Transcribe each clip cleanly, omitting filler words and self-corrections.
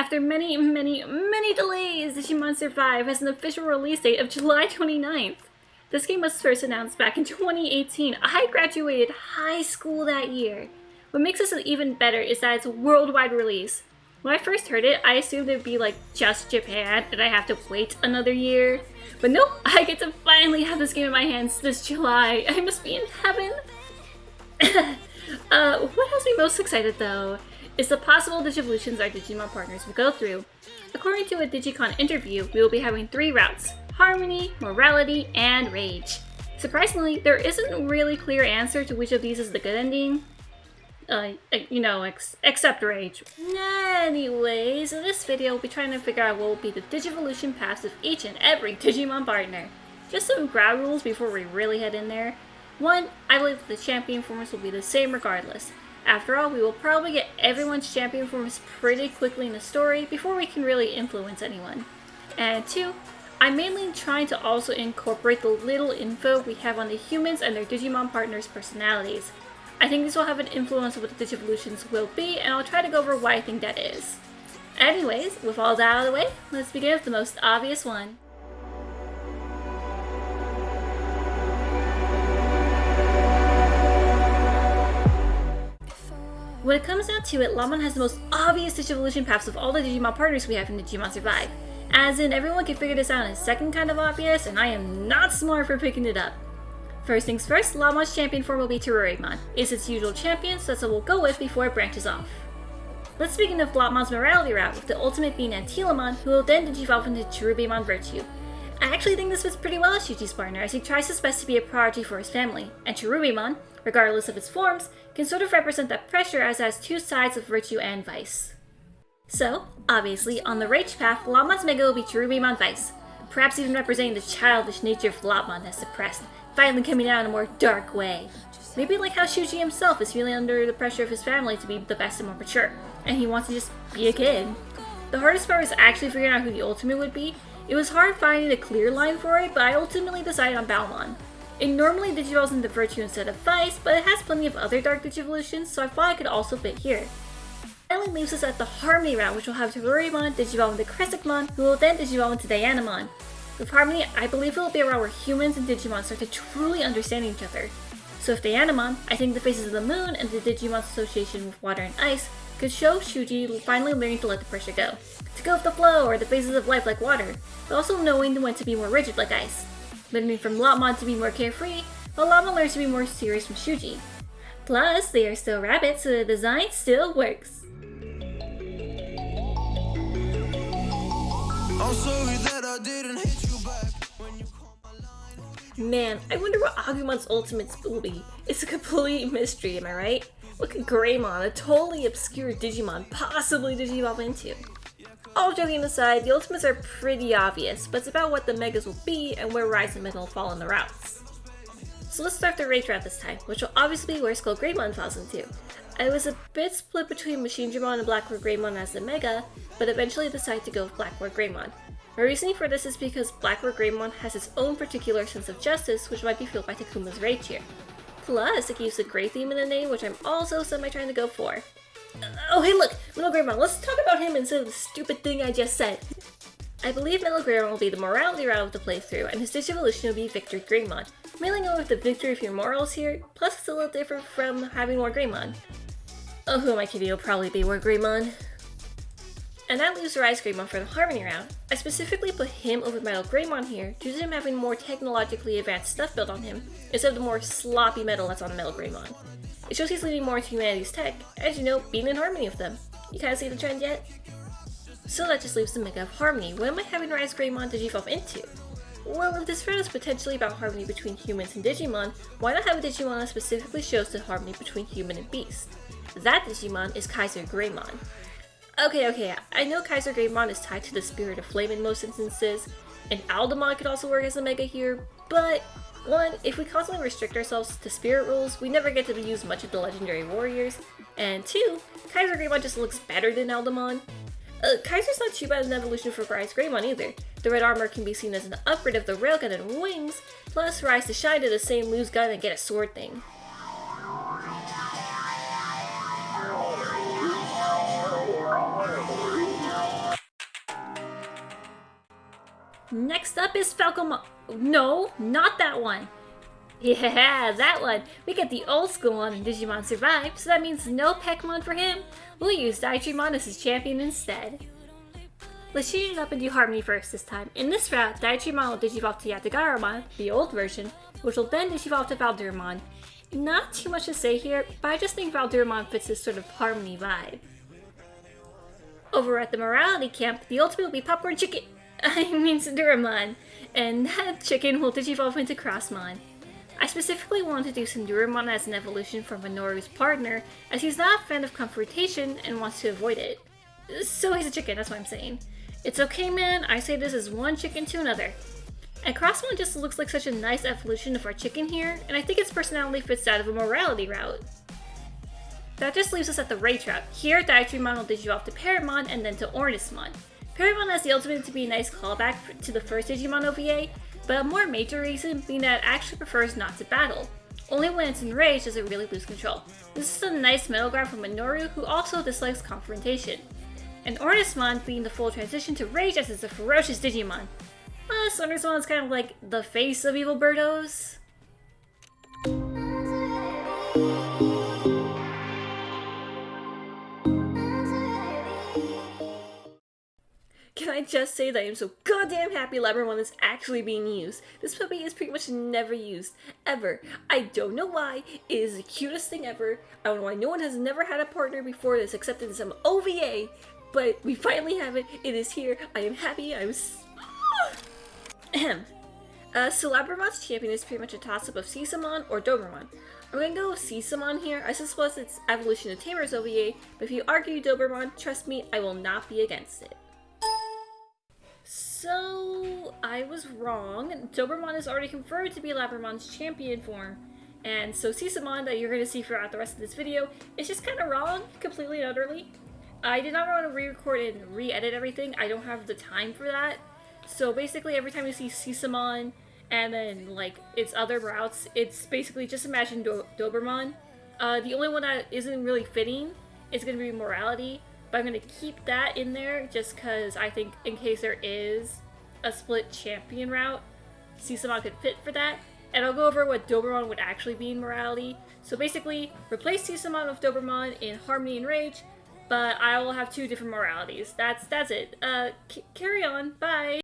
After many delays, Digimon Survive has an official release date of July 29th. This game was first announced back in 2018. I graduated high school that year. What makes this even better is that it's a worldwide release. When I first heard it, I assumed it would be like just Japan and I have to wait another year. But nope, I get to finally have this game in my hands this July. I must be in heaven. What has me most excited though is the possible Digivolutions our Digimon partners will go through. According to a Digicon interview, we will be having 3 routes: Harmony, Morality, and Rage. Surprisingly, there isn't a really clear answer to which of these is the good ending. Except Rage. Anyways, in this video, we'll be trying to figure out what will be the Digivolution paths of each and every Digimon partner. Just some ground rules before we really head in there. 1, I believe that the champion forms will be the same regardless. After all, we will probably get everyone's champion forms pretty quickly in the story before we can really influence anyone. And 2, I'm mainly trying to also incorporate the little info we have on the humans and their Digimon partners' personalities. I think this will have an influence on what the Digivolutions will be, and I'll try to go over why I think that is. Anyways, with all that out of the way, let's begin with the most obvious one. When it comes down to it, Llama has the most obvious Digivolution paths of all the Digimon partners we have in Digimon Survive. As in, everyone can figure this out in a second kind of obvious, and I am not smart for picking it up. First things first, Llama's champion form will be Greymon. It's its usual champion, so that's what we'll go with before it branches off. Let's begin with Llama's Morality route, with the ultimate being Antilamon, who will then digivolve into Greymon Virtue. I actually think this fits pretty well as Shuji's partner, as he tries his best to be a priority for his family, and Greymon, regardless of its forms, can sort of represent that pressure as it has 2 sides of virtue and vice. So, obviously, on the Rage path, Llama's Mega will be Greymon Vice, perhaps even representing the childish nature of Llama that's suppressed, finally coming out in a more dark way. Maybe like how Shuji himself is feeling under the pressure of his family to be the best and more mature, and he wants to just be a kid. The hardest part was actually figuring out who the ultimate would be. It was hard finding a clear line for it, but I ultimately decided on Balmon. It normally digivolves into Virtue instead of Vice, but it has plenty of other dark Digivolutions, so I thought it could also fit here. Finally leaves us at the Harmony route, which will have Greymon digivolve into Crescentmon, who will then digivolve into Dianamon. With Harmony, I believe it will be a route where humans and Digimon start to truly understand each other. So with Dianamon, I think the Faces of the Moon and the Digimon's association with water and ice could show Shuji finally learning to let the pressure go, to go with the flow, or the phases of life like water, but also knowing when to be more rigid like ice. Learning from Llama to be more carefree, while Llama learns to be more serious from Shuji. Plus, they are still rabbits, so the design still works. I'm sorry that I didn't hit you back when you called my line. Man, I wonder what Agumon's ultimates will be. It's a complete mystery, am I right? Look at Greymon, a totally obscure Digimon, possibly digivolve into. All joking aside, the ultimates are pretty obvious, but it's about what the Megas will be and where Rise and Metal will fall in the routes. So let's start the Rage route this time, which will obviously be where Skull Greymon falls into. I was a bit split between Machinedramon and Blackroot Greymon as the Mega, but eventually decided to go with Blackroot Greymon. My reasoning for this is because Blackroot Greymon has its own particular sense of justice, which might be fueled by Takuma's Rage here. Plus, it keeps a great theme in the name, which I'm also semi-trying to go for. Oh hey look, Middle Greymon, let's talk about him instead of the stupid thing I just said. I believe Middle Greymon will be the Morality route of the playthrough, and his Digivolution will be Victory Greymon. Mainly going with the victory of your morals here, plus it's a little different from having War Greymon. Oh, who am I kidding, it'll probably be War Greymon. And that leaves Rise Greymon for the Harmony route. I specifically put him over Metal Greymon here due to him having more technologically advanced stuff built on him, instead of the more sloppy metal that's on Metal Greymon. It shows he's leaning more into humanity's tech, as you know, being in harmony with them. You kinda see the trend yet? So that just leaves the Mega of Harmony. What am I having Rise Greymon digivolve into? Well, if this route is potentially about harmony between humans and Digimon, why not have a Digimon that specifically shows the harmony between human and beast? That Digimon is Kaiser Greymon. Okay, I know Kaiser Greymon is tied to the spirit of flame in most instances, and Aldemon could also work as a Mega here, but 1, if we constantly restrict ourselves to spirit rules, we never get to use much of the legendary warriors, and 2, Kaiser Greymon just looks better than Aldemon. Kaiser's not too bad an evolution for Rise Greymon either. The red armor can be seen as an upgrade of the railgun and wings, plus Rise to Shine to the same loose gun and get a sword thing. Next up is Falco. No, not that one. Yeah, that one. We get the old school one and Digimon survived, so that means no Pekmon for him. We'll use Digimon as his champion instead. Let's change it up and do Harmony first this time. In this route, Digimon will digivolve to Yatagaramon, the old version, which will then digivolve to Valduramon. Not too much to say here, but I just think Valduramon fits this sort of Harmony vibe. Over at the Morality Camp, the ultimate will be Popcorn Chicken. I mean Sinduramon, and that chicken will digivolve into Crossmon. I specifically wanted to do Sinduramon as an evolution from Minoru's partner, as he's not a fan of confrontation and wants to avoid it. So he's a chicken, that's what I'm saying. It's okay, man, I say this as one chicken to another. And Crossmon just looks like such a nice evolution of our chicken here, and I think its personality fits that of a morality route. That just leaves us at the Rage route. Here, Digimon will digivolve to Paramon and then to Ornismon. Paramon has the ultimate to be a nice callback to the first Digimon OVA, but a more major reason being that it actually prefers not to battle. Only when it's enraged does it really lose control. This is a nice middle ground for Minoru, who also dislikes confrontation. And Ornismon being the full transition to Rage as it's a ferocious Digimon. Plus, Ornismon is kind of like the face of evil birdos. Can I just say that I am so goddamn happy Labramon is actually being used. This puppy is pretty much never used, ever. I don't know why, it is the cutest thing ever. I don't know why no one has never had a partner before this except in some OVA, but we finally have it, it is here, I am happy, so Labramon's champion is pretty much a toss-up of Sesamon or Dobermon. I'm gonna go with Sesamon here, I suppose it's Evolution of Tamers OVA, but if you argue Dobermon, trust me, I will not be against it. So, I was wrong. Dobermon is already confirmed to be Labramon's champion form, and so Sesamon that you're going to see throughout the rest of this video is just kind of wrong, completely and utterly. I did not want to re-record and re-edit everything, I don't have the time for that. So basically every time you see Sesamon and then like its other routes, it's basically just imagine Dobermon. The only one that isn't really fitting is going to be Morality. But I'm going to keep that in there just because I think in case there is a split champion route, Sesamon could fit for that. And I'll go over what Dobermon would actually be in Morality. So basically, replace Sesamon with Dobermon in Harmony and Rage, but I will have two different moralities. That's it. Carry on. Bye!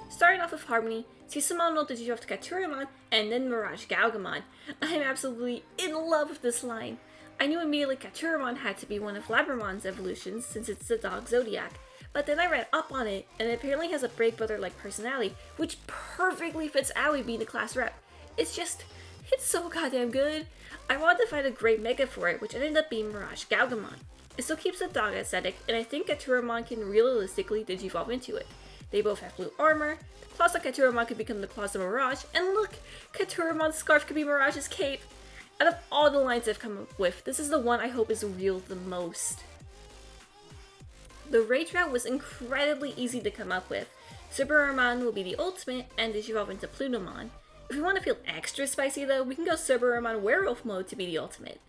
Starting off with Harmony, Sesamon will digivolve to Katuramon and then Mirage Galgamon. I'm absolutely in love with this line. I knew immediately Katuramon had to be one of Labramon's evolutions since it's the dog Zodiac, but then I read up on it and it apparently has a Brave Brother-like personality, which perfectly fits Aoi being the class rep. It's so goddamn good. I wanted to find a great mega for it, which ended up being Mirage Galgamon. It still keeps the dog aesthetic, and I think Katuramon can realistically digivolve into it. They both have blue armor, the claws of Katuramon could become the claws of Mirage, and look! Katuramon's scarf could be Mirage's cape! Out of all the lines I've come up with, this is the one I hope is revealed the most. The Rage route was incredibly easy to come up with. Subaruman will be the ultimate and digivolve into Plutomon. If we want to feel extra spicy though, we can go Subaruman Werewolf mode to be the ultimate.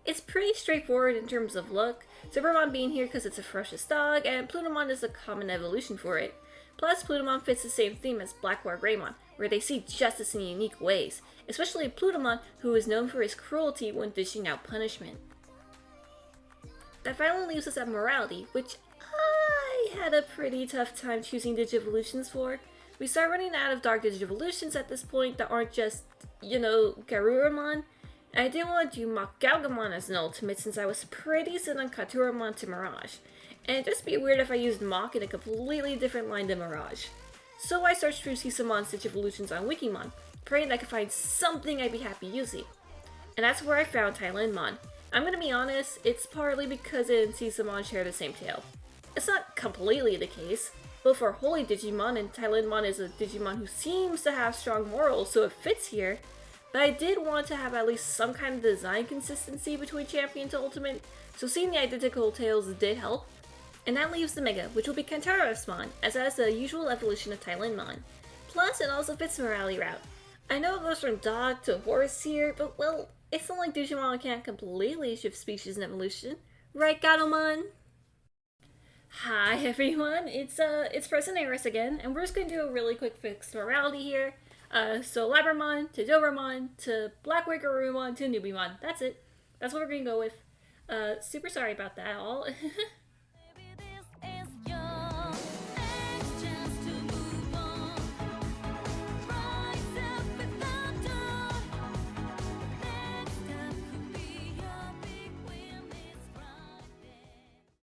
It's pretty straightforward in terms of look, Subaruman being here because it's a ferocious dog, and Plutomon is a common evolution for it. Plus, Plutomon fits the same theme as Blackwater Greymon, where they see justice in unique ways, especially Plutomon, who is known for his cruelty when dishing out punishment. That finally leaves us at Morality, which I had a pretty tough time choosing Digivolutions for. We start running out of Dark Digivolutions at this point that aren't just, Garuramon, and I didn't want to do Mach Galgamon as an ultimate since I was pretty set on Katuramon to Mirage. And it'd just be weird if I used Mach in a completely different line than Mirage. So I searched through Sesamon's Digivolutions on Wikimon, praying I could find something I'd be happy using. And that's where I found Tylenmon. I'm gonna be honest, it's partly because it and Sesamon share the same tail. It's not completely the case. Both are holy Digimon, and Tylenmon is a Digimon who seems to have strong morals, so it fits here. But I did want to have at least some kind of design consistency between Champion to Ultimate, so seeing the identical tails did help. And that leaves the Mega, which will be Kantarasmon, as that is the usual evolution of Tylenmon. Plus, it also fits Morality route. I know it goes from dog to horse here, but well, it's not like Digimon can't completely shift species and evolution. Right, Gatomon? Hi everyone, it's President Eris again, and we're just gonna do a really quick fix to morality here. So Labramon to Dobermon to Black Wickerumon to Newbymon. That's it. That's what we're gonna go with. Super sorry about that all.